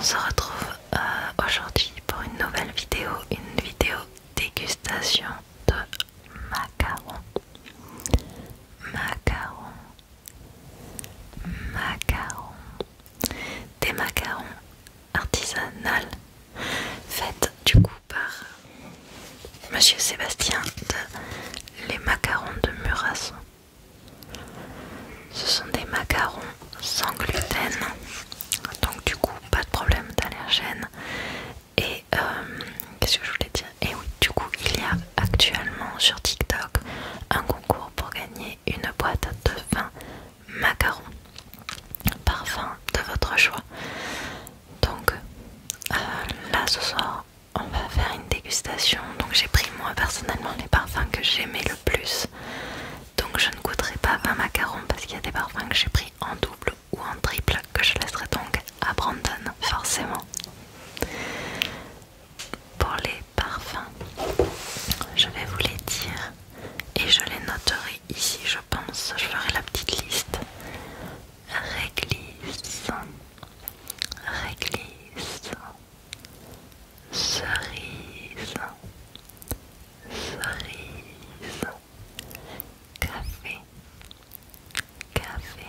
On se retrouve aujourd'hui pour une nouvelle vidéo, une vidéo dégustation de macarons. Macarons. Macarons. Des macarons artisanales faites du coup par Monsieur Sébastien de Les Macarons de Murasson. Ce sont des macarons sans gluten, donc du coup pas de problème d'allergène. Et qu'est-ce que je voulais dire? Et oui, du coup il y a actuellement sur TikTok un concours pour gagner une boîte de 20 macarons, parfum de votre choix. Donc là ce soir on va faire une dégustation. Donc j'ai pris moi personnellement les parfums que j'aimais le plus. Donc je ne goûterai pas 20 macarons parce qu'il y a des parfums que j'ai pris en double ou en triple que je laisserai donc à Brandon forcément. Pour les parfums, je vais vous les dire et je les noterai ici, je pense. Je ferai la petite liste. Réglisse, réglisse, cerise, cerise, café, café,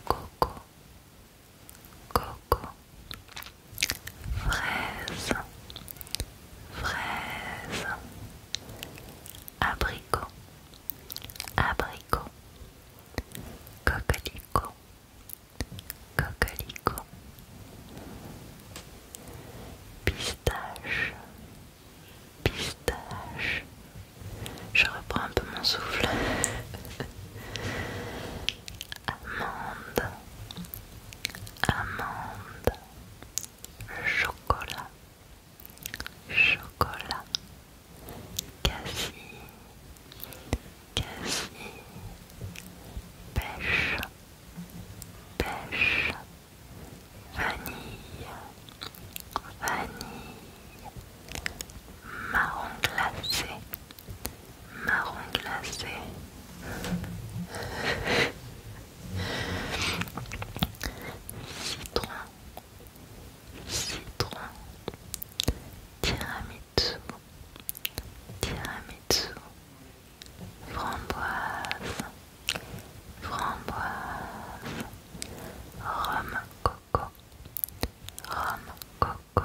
coco, coco, fraise, fraise, abricot, abricot, coquelicot, coquelicot, pistache, pistache. Je reprends un peu mon souffle. Amande, amande, chocolat, chocolat, cassis, cassis, pêche, pêche, vanille, vanille, marron glacé, marron glacé, citron, citron, tiramisu, tiramisu, framboise, framboise, rhum coco, rhum coco,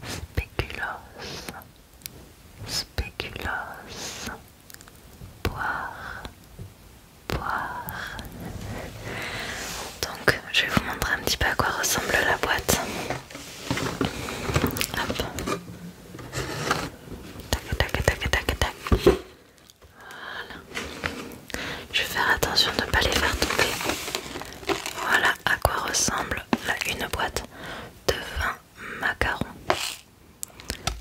spéculoos, spéculoos, poire, poire. Donc je vais vous montrer un petit peu à quoi ressemble la boîte. Hop. Tac, tac, tac, tac, tac. Voilà. Je vais faire attention de ne pas les faire tomber. Voilà à quoi ressemble là, une boîte de 20 macarons.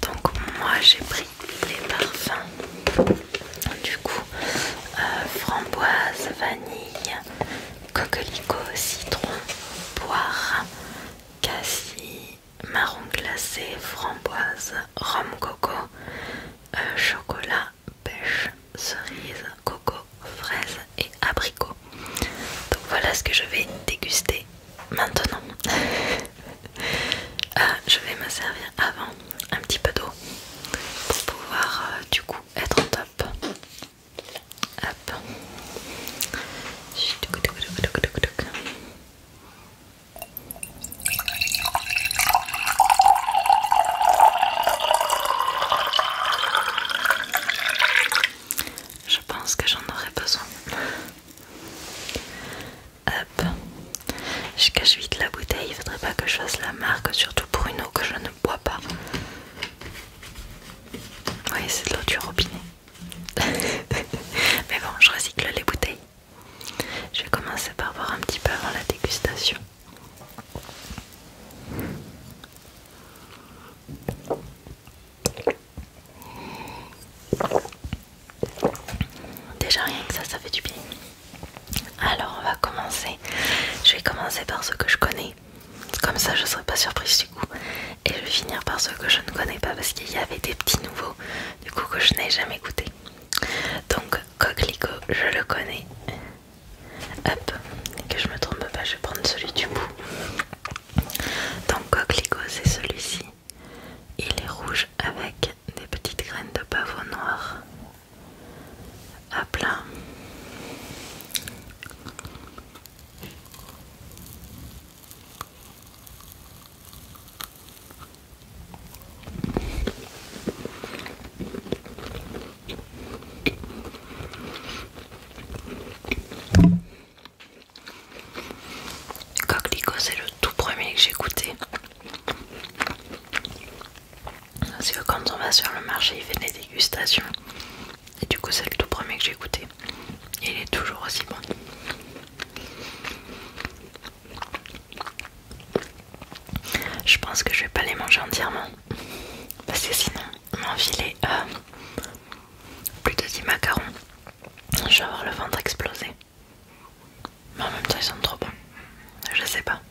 Donc moi j'ai pris les parfums. Du coup, framboise, vanille, coquelicot, citron, poire, cassis, marron glacé, framboise, rhum coco, chocolat, pêche, cerise, coco, fraise et abricot. Donc voilà ce que je vais déguster maintenant. Je vais me servir avant un petit peu d'eau pour pouvoir du coup être au top. Hop. Je pense que j'en aurai besoin. Hop. Je cache vite la bouteille, il faudrait pas que je fasse la marque, surtout pour une eau que je ne bois pas. Oui, c'est de l'eau du robinet. Mais bon, je recycle les bouteilles. Je vais commencer par boire un petit peu avant la dégustation. Déjà rien que ça fait du bien. Alors on va commencer. Je vais commencer par ceux que je connais. Comme ça je ne serai pas surprise du coup. Et je vais finir par ceux que je ne connais pas parce qu'il y avait des petits nouveaux du coup que je n'ai jamais goûté. Donc coquelicot, je le connais. Hop, et que je me trompe pas, je vais prendre celui du bout. supermarché, il fait des dégustations. Et du coup c'est le tout premier que j'ai goûté. Et il est toujours aussi bon. Je pense que je vais pas les manger entièrement. Parce que sinon, m'enfiler plus de 10 macarons, je vais avoir le ventre explosé. Mais en même temps ils sont trop bons. Je sais pas.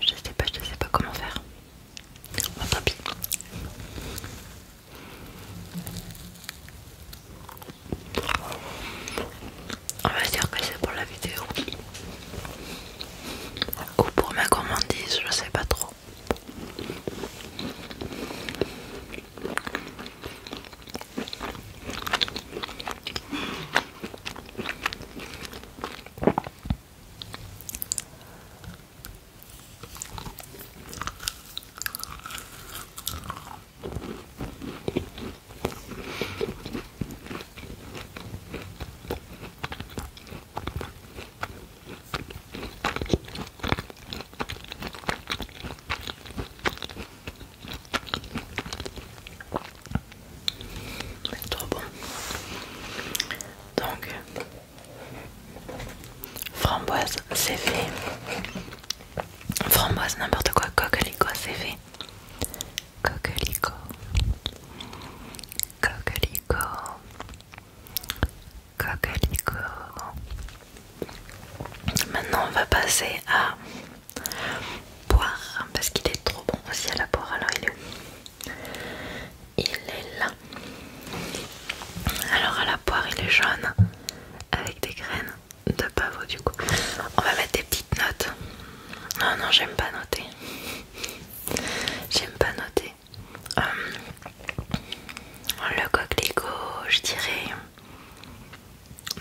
Je sais pas comment faire. Bon, tant pis. On va dire que c'est pour la vidéo. Ou pour ma gourmandise, je sais pas trop. C'est trop bon. Donc, framboise, c'est fait. Framboise, n'importe quoi. Coquelicot, c'est fait. Coquelicot. Coquelicot. Coquelicot. Maintenant, on va passer à poire. Parce qu'il est trop bon aussi à la poire. Alors, il est où? Il est là. Alors, à la poire, il est jaune. Avec des graines de pavot du coup. On va mettre des petites notes. Non, non, j'aime pas noter. J'aime pas noter. Le coquelicot, je dirais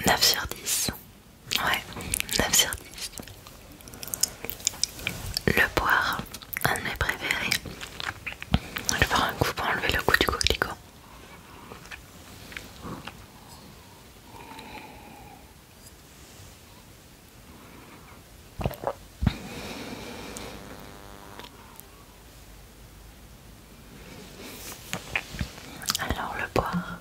9 sur 10. Ouais, 9 sur 10. Le poire, un de mes préférés. Je vais faire un coup pour enlever le goût du coquelicot. Alors le poire.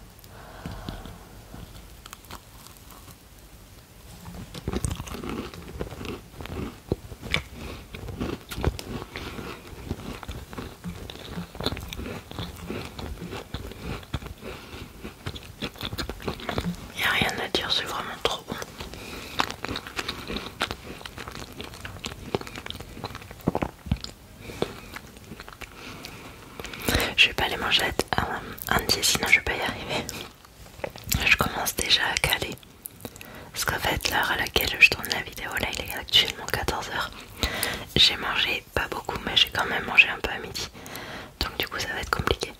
Y a rien à dire, c'est vraiment trop bon. Je vais pas les manger entiers, sinon je vais pas y arriver. Je commence déjà à caler. Parce qu'en fait, l'heure à laquelle je tourne la vidéo, là, il est actuellement 14 h. J'ai mangé pas beaucoup, mais j'ai quand même mangé un peu à midi. Donc du coup, ça va être compliqué.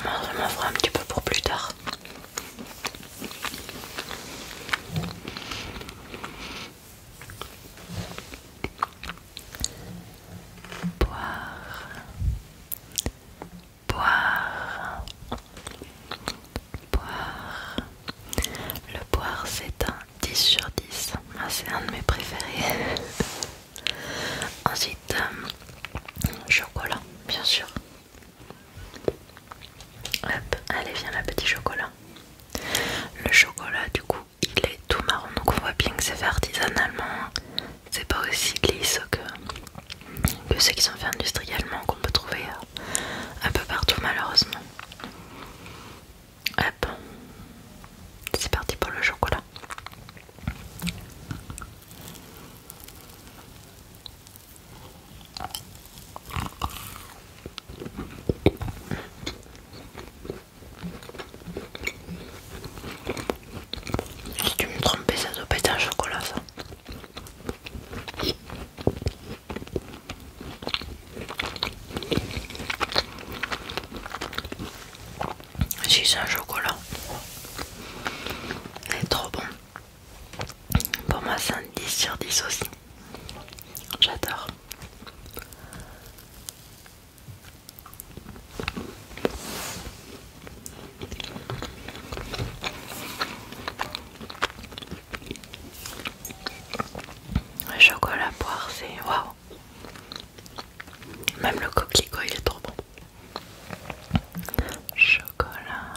On m'en fera un petit peu pour plus tard. Poire. Poire. Poire. Le poire, c'est un 10 sur 10. C'est un de mes préférés. Ensuite, chocolat, bien sûr. Hop, allez, viens là, petit chocolat. Le chocolat, du coup, il est tout marron, donc on voit bien que c'est fait artisanalement. C'est pas aussi lisse que ceux qui sont faits industriellement, qu'on peut trouver un peu partout, malheureusement. Hop, c'est parti pour le chocolat. Si tu me trompes, ça doit pas être un chocolat, ça. Si, c'est un chocolat. Il est trop bon. Pour moi, c'est un 10 sur 10 aussi. J'adore. Même le coquelicot il est trop bon. Chocolat,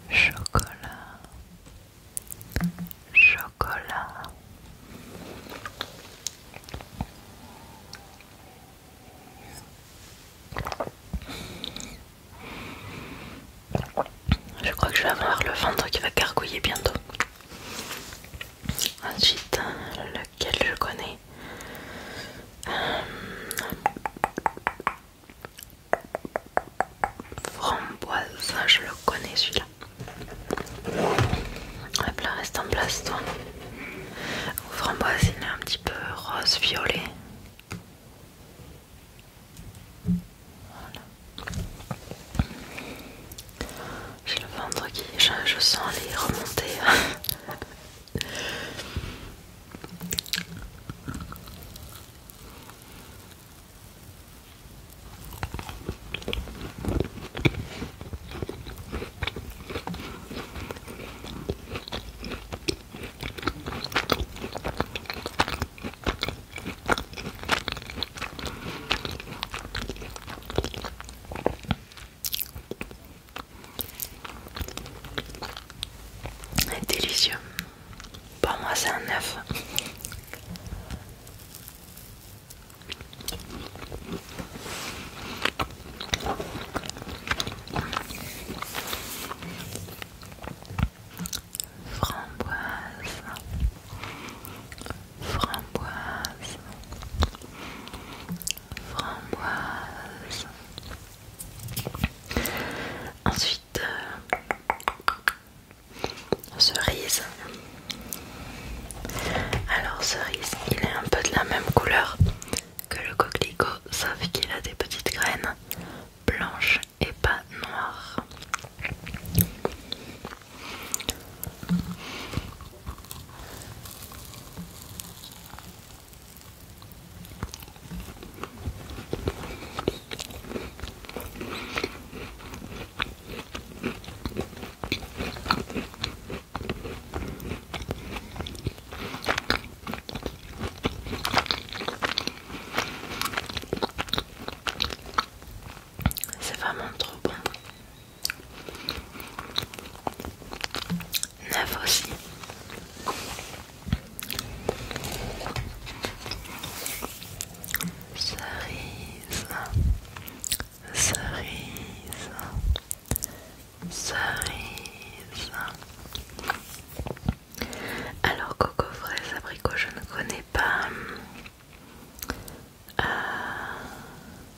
chocolat, chocolat. Je crois que je vais avoir le ventre qui va gargouiller bientôt. Ensuite, lequel je connais, framboise, je le connais celui-là. Hop là, reste en place toi. Framboise, il est un petit peu rose violet. Voilà. J'ai le ventre qui, je sens les remonter. Délicieux. Pour moi c'est un 9. Framboise, framboise, framboise. Ensuite, cerise. Alors cerise, il est un peu de la même couleur que le coquelicot, sauf qu'il a des petites graines blanches et pas noires. C'est vraiment trop bon. 9 aussi. Cerise, cerise, cerise. Alors coco, fraise, abricot, je ne connais pas.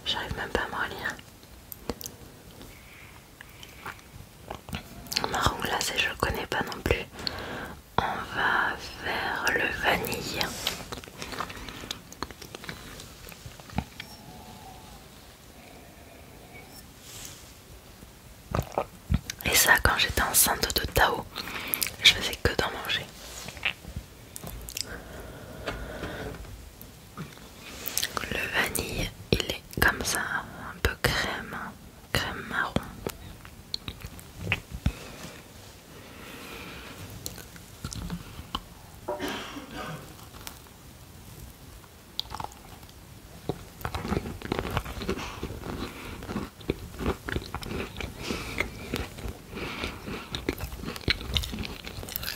J'arrive même pas à me relire. Marron glacé, je ne connais pas non plus. On va faire le vanille. Et ça, quand j'étais enceinte de Tao, je faisais que d'en manger. Le vanille, il est comme ça, un peu crème, crème marron.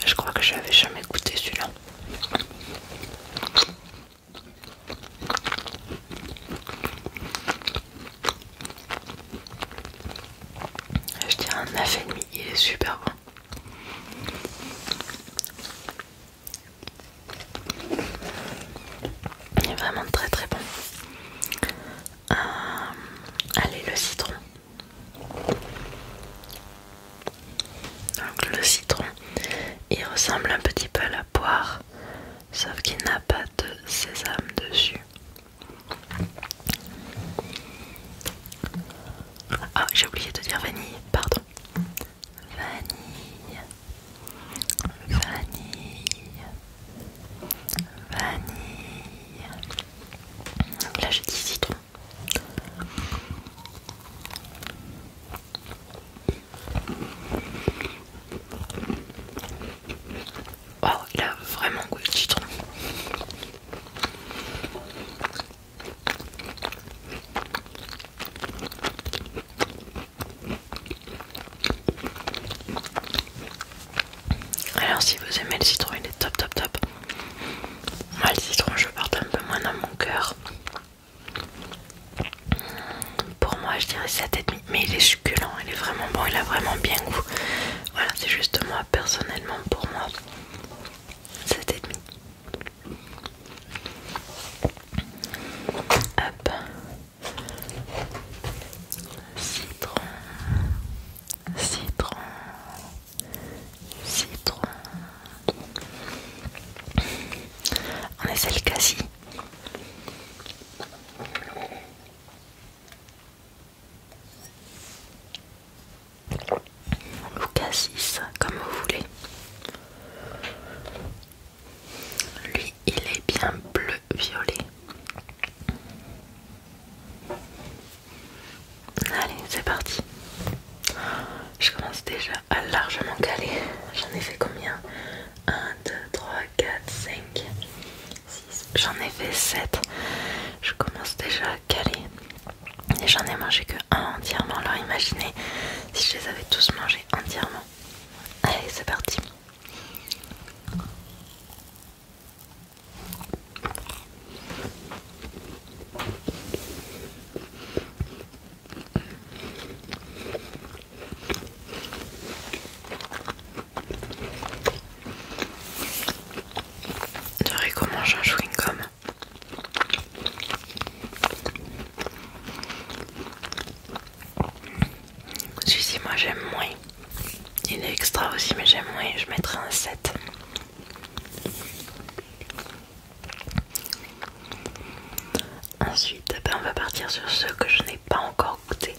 Je crois que je n'avais jamais goûté celui-là. Je dirais un 9,5, il est super bon. Il est vraiment très très bon. Allez, le citron. Donc le citron, il ressemble un petit peu à la poire, sauf qu'il n'a pas de sésame dessus. Ah, j'ai oublié de dire vanille, pardon. Vanille, vanille, vanille. Donc là j'ai dit citron. Oh, il a vraiment goût de citron. le citron il est top top top. Moi le citron je porte un peu moins dans mon cœur. Pour moi je dirais 7,5, mais il est succulent, il est vraiment bon, il a vraiment bien goût. Voilà, c'est juste moi personnellement, pour moi 7,5. Hop. Citron, citron, citron. On essaie le cassis. Ou cassis, comme vous voulez. Lui, il est bien bleu-violet. Allez, c'est parti. Je commence déjà à largement caler. J'en ai fait combien? 1, 2, 3, 4, 5, 6. J'en ai fait 7. Je commence déjà à caler. Et j'en ai mangé que un entièrement. Alors imaginez si je les avais tous mangés entièrement. Allez, c'est parti. Je dirais qu'on mange un chewing-gum. Celui-ci, moi j'aime moins. Il est extra aussi, mais j'aime moins. Je mettrai un 7. Ensuite, ben, on va partir sur ceux que je n'ai pas encore goûté.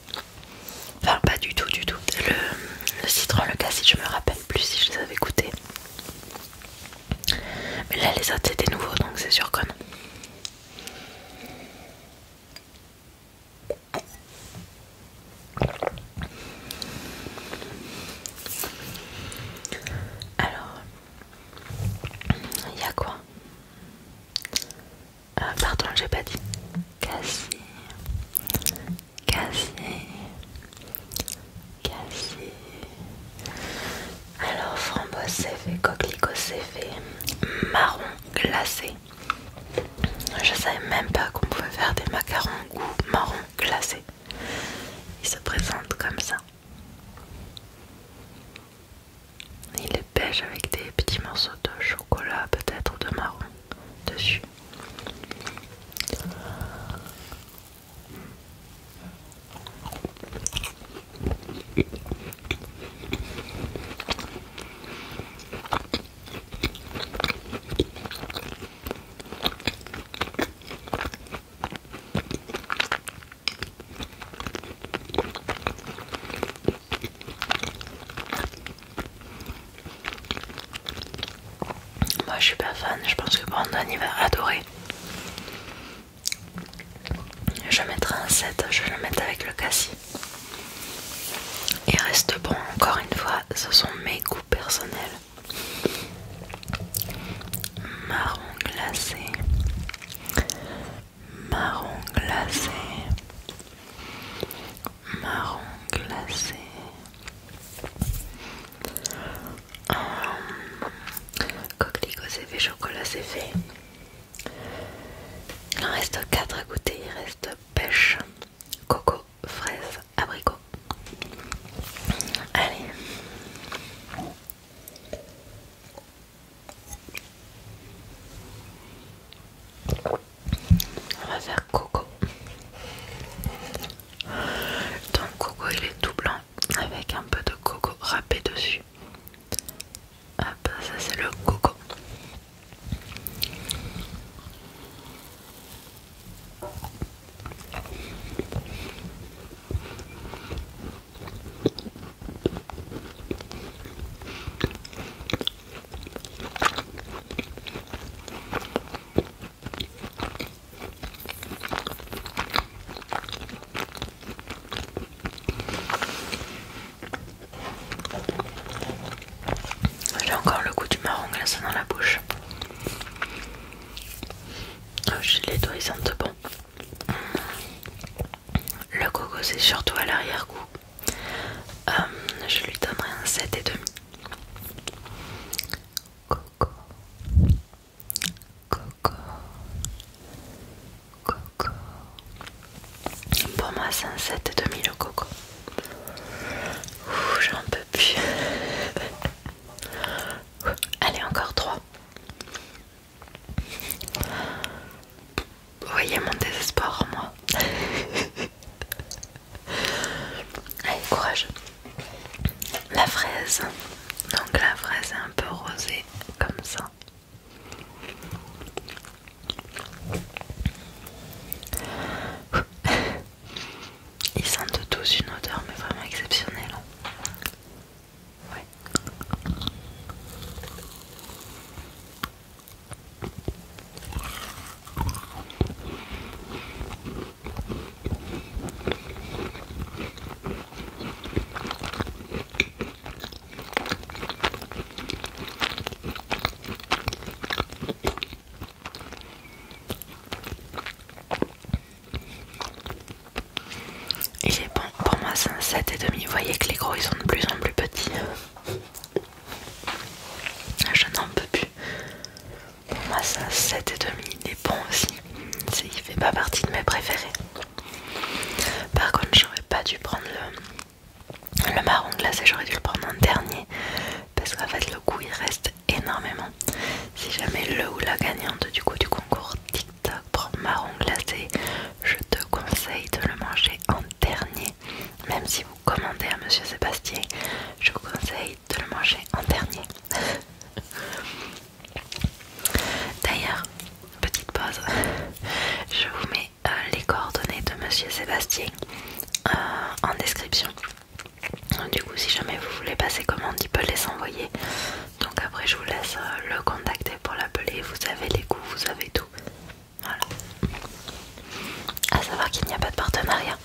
Enfin, pas du tout, du tout. Le citron, le cassis, je me rappelle plus si je les avais goûtés. Mais là, les autres, c'était nouveau, donc c'est sûr que non. Alors, il y a quoi? Pardon, j'ai pas dit. Cassis, cassis, cassis. Alors, framboise c'est fait, coquelicot c'est fait, marron glacé. Je savais même pas qu'on pouvait faire des macarons goût marron glacé. Il se présente comme ça. Il est beige avec des petits morceaux de chocolat peut-être ou de marron dessus. Moi je suis pas fan, je pense que Brandon il va adorer. Je mettrai un 7, je vais le mettre avec le cassis. Il reste bon, encore une fois, ce sont mes goûts personnels. Marron glacé, marron glacé, marron glacé. Coquelicot c'est fait, chocolat c'est fait. Il en reste 4 à goûter, il reste pêche, coco, fraise, abricot. Allez. On va faire coco. Donc coco il est tout blanc avec un peu de coco râpé dessus. Hop, ça c'est le coco. J'ai encore le goût du marron glacé dans la bouche. Oh, j'ai les doigts, ils sentent bon. Le coco c'est surtout à l'arrière-goût. Je lui donnerai un 7,5. Coco. pour moi c'est un 7,5 le coco. J'en peux plus. Allez, encore 3. Vous voyez mon désespoir en moi. Allez, courage. La fraise. Donc la fraise est un peu rosée comme ça. Ils sentent tous une odeur mais vraiment exceptionnelle. Ouais. Il est bon, pour moi c'est un 7,5. Vous voyez que les gros ils sont de plus en plus petits. Je n'en peux plus. Pour moi c'est un 7,5. Il est bon aussi. Il fait pas partie de mes préférés. Par contre j'aurais pas dû prendre le marron glacé, j'aurais dû le prendre en dernier. Parce qu'en fait le goût il reste énormément. Si jamais le ou la gagnante du coup du concours TikTok prend marron glacé, je te conseille de le manger en dernier. Même si vous commandez à Monsieur Sébastien, je vous conseille de le manger en dernier. D'ailleurs, petite pause, je vous mets les coordonnées de Monsieur Sébastien en description. Du coup, si jamais vous voulez passer commande, il peut les envoyer. Donc après, je vous laisse le contacter pour l'appeler. Vous avez les goûts, vous avez tout. Voilà. À savoir qu'il n'y a pas de partenariat.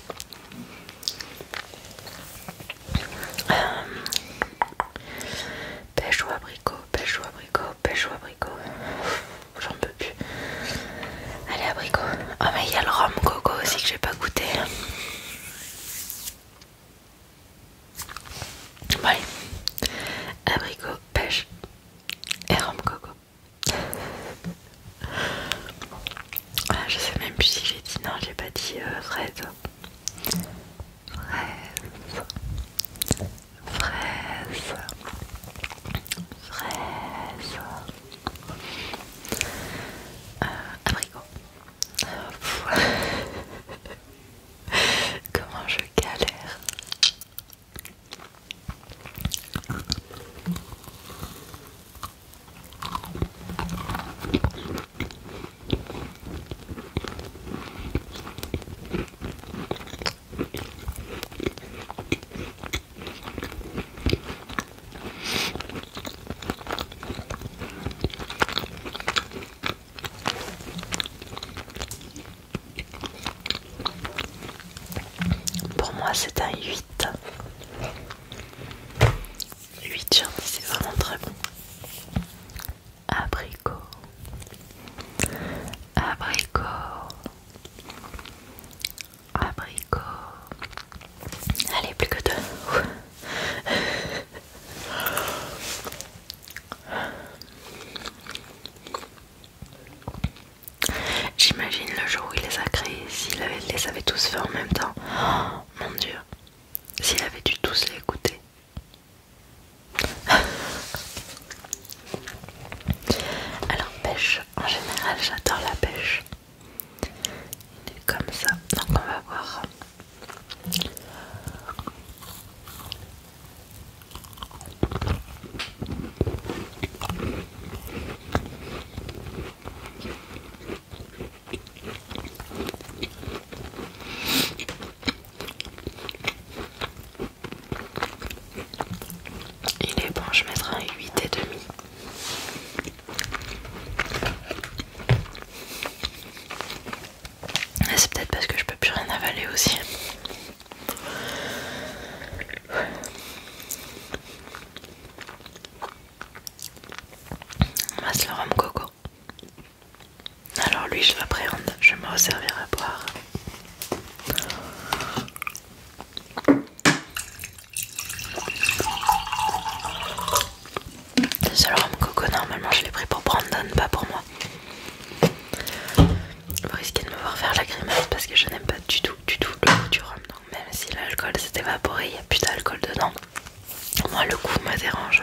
Pêche ou abricot, pêche ou abricot, pêche ou abricot. J'en peux plus. Allez, abricot. Oh mais il y a le rhum coco aussi que j'ai pas goûté. Bon allez. Abricot, pêche et rhum coco. Ah, je sais même plus si j'ai dit non, j'ai pas dit fraise. Fraise. Fraise. Fraise. Abricot. Comment je galère. Pour moi c'est un 8. 8 sur 10, c'est vraiment très bon. Abricot. Abricot. Abricot. Allez, plus que 2. J'imagine le jour où il les a créés, s'il les avait tous fait en même temps. Oh, mon Dieu. S'il avait dû tous les goûter. Alors pêche, en général j'adore la pêche. Il est comme ça, donc on va voir. Il est bon, je mettrai un 8,5. C'est peut-être parce que je peux plus rien avaler aussi. Moi c'est le rhum coco. Alors lui je l'appréhende, je vais me resservir à boire. C'est le rhum coco, normalement je l'ai pris pour Brandon, pas pour moi. Vous risquez de me voir faire la grimace parce que je n'aime pas du tout le goût vrai, il n'y a plus d'alcool dedans. Moi, le goût me dérange.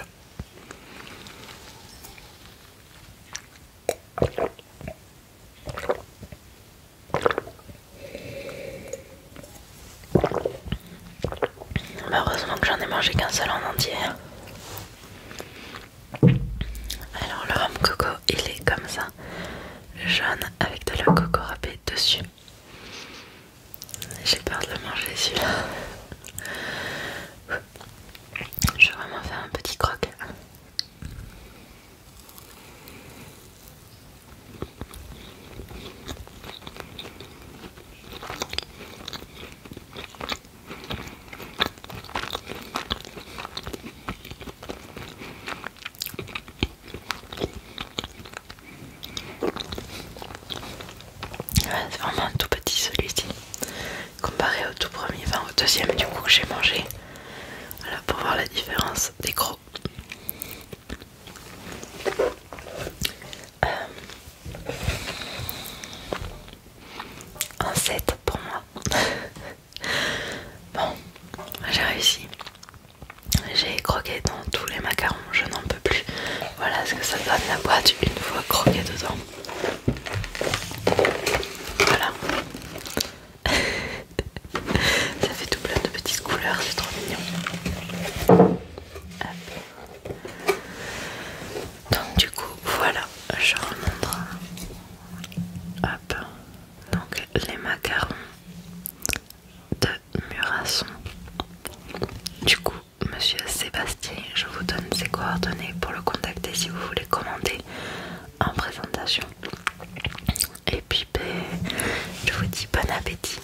Heureusement que j'en ai mangé qu'un seul en entier. Alors le rhum coco, il est comme ça, jaune avec de la coco râpée dessus. J'ai peur de le manger celui-là. Je vais vraiment faire un petit croc. Ouais, c'est vraiment un tout petit celui-ci comparé au tout premier, enfin au deuxième du coup que j'ai mangé. Voilà, pour voir la différence des gros. Un 7 pour moi. Bon, j'ai réussi. J'ai croqué dans tous les macarons, je n'en peux plus. Voilà ce que ça donne la boîte une fois croqué dedans. Voilà. Ça fait tout plein de petites couleurs, c'est trop mignon. Hop. Donc du coup, voilà, je remontre. Hop. Donc les macarons de Murasson. Du coup, monsieur Sébastien, je vous donne ses coordonnées pour le contacter si vous voulez commander en présentation. Et puis, ben, je vous dis bon appétit.